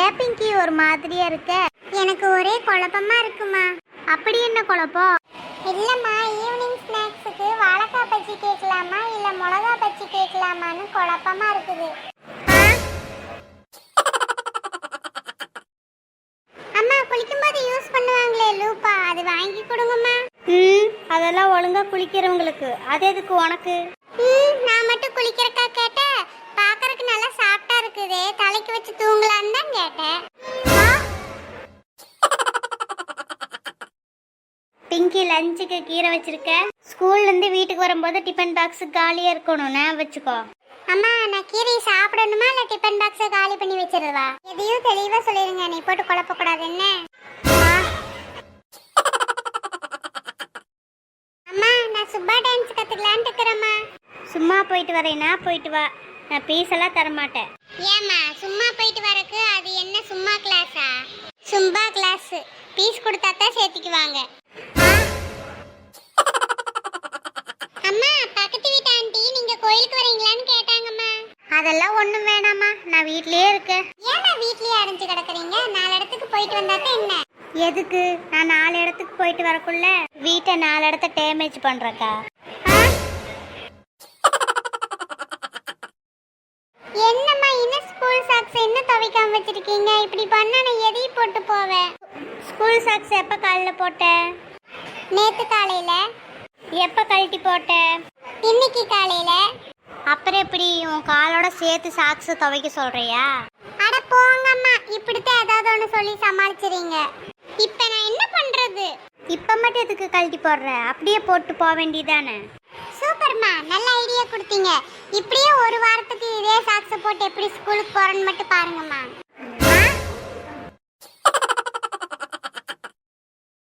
ஏன் பிங்கி ஒரு மாதிரியா இருக்க? எனக்கு ஒரே குழப்பமா இருக்குமா. அப்படி என்ன குழப்பம்? இல்லம்மா, ஈவினிங் ஸ்நாக்ஸுக்கு வாழைக்காய் பஜ்ஜி கேட்கலாமா இல்ல மிளகா பஜ்ஜி கேட்கலாமான்னு குழப்பமா இருக்குது. அம்மா, குளிக்கும்போது யூஸ் பண்ணுவாங்களே லூப்பா, அது வாங்கி கொடுங்கம்மா. அதெல்லாம் ஒழுங்கா குளிக்கிறவங்களுக்கு, அது எதுக்கு உனக்கு? நான் மட்டும் குளிக்கிறக்கா கேட்டேன். பாக்கறதுக்கு நல்லா சாஃப்டா இருக்குது, தலைக்கு வச்சு தூங்கலான்னு தான் கேட்டேன். பிங்கி லஞ்சுக்கு கீரை வச்சிருக்க. ஸ்கூல்ல இருந்து வீட்டுக்கு வரும்போது டிஃபன் பாக்ஸ் காலியா இருக்கணும்னு வச்சுக்கோ. அம்மா, நான் கீரையை சாப்பிடணுமா இல்ல டிஃபன் பாக்ஸை காலி பண்ணி வச்சிருவா? எதையும் தெளிவா சொல்லிருங்க, நீ போட்டு குழப்ப கூடாது என்ன. அம்மா, நான் சுப்பா டான்ஸ் கத்துக்கலான்னு இருக்கிறேம்மா. சும்மா போயிட்டு வரேன்னா போயிட்டு வா, நான் பீஸ் எல்லாம் தர மாட்டேன். ஏம்மா, சும்மா போயிட்டு வரக்கு அது என்ன சும்மா கிளாஸா? சும்பா கிளாஸ். பீஸ் கொடுத்தா தான் சேர்த்துக்குவாங்க. அம்மா, பக்கத்து வீட்டு ஆண்டி நீங்க கோயிலுக்கு வரீங்களான்னு கேட்டாங்கம்மா. அதெல்லாம் ஒண்ணும் வேணாமா, நான் வீட்லயே இருக்கேன். ஏன்னா வீட்லயே அடைஞ்சு கிடக்குறீங்க? 4 இடத்துக்கு போயிட்டு வந்தாதான் என்ன? எதுக்கு? நான் 4 இடத்துக்கு போயிட்டு வரக்குள்ள வீட்டை 4 இடத்த டேமேஜ் பண்றக்கா. என்னம்மா, இன்னும் ஸ்கூல் சாக்ஸ் என்ன துவைக்காம வச்சிருக்கீங்க? இப்படி பண்ணா நான் எதையும் போட்டு போவேன். ஸ்கூல் சாக்ஸ் எப்ப காலைல போட்ட? நேத்து காலையில. எப்ப கழட்டி போட்ட? இன்னைக்கு காலையில. அப்புறம் எப்படி உன் காலோட சேர்த்து சாக்ஸ் துவைக்க சொல்றியா? அட போங்கம்மா, இப்படித்தான் ஏதாவது ஒன்று சொல்லி சமாளிச்சிரீங்க. இப்ப நான் என்ன பண்றது? இப்ப மட்டும் எதுக்கு கழட்டி போடுற? அப்படியே போட்டு போக வேண்டியதானே. சூப்பர்மா, நல்ல ஐடியா கொடுத்தீங்க. இப்படியே ஒரு வாரத்துக்கு இதே சாக்ஸ் போட்டு எப்படி ஸ்கூலுக்கு போறேன்னு மட்டும் பாருங்கம்மா.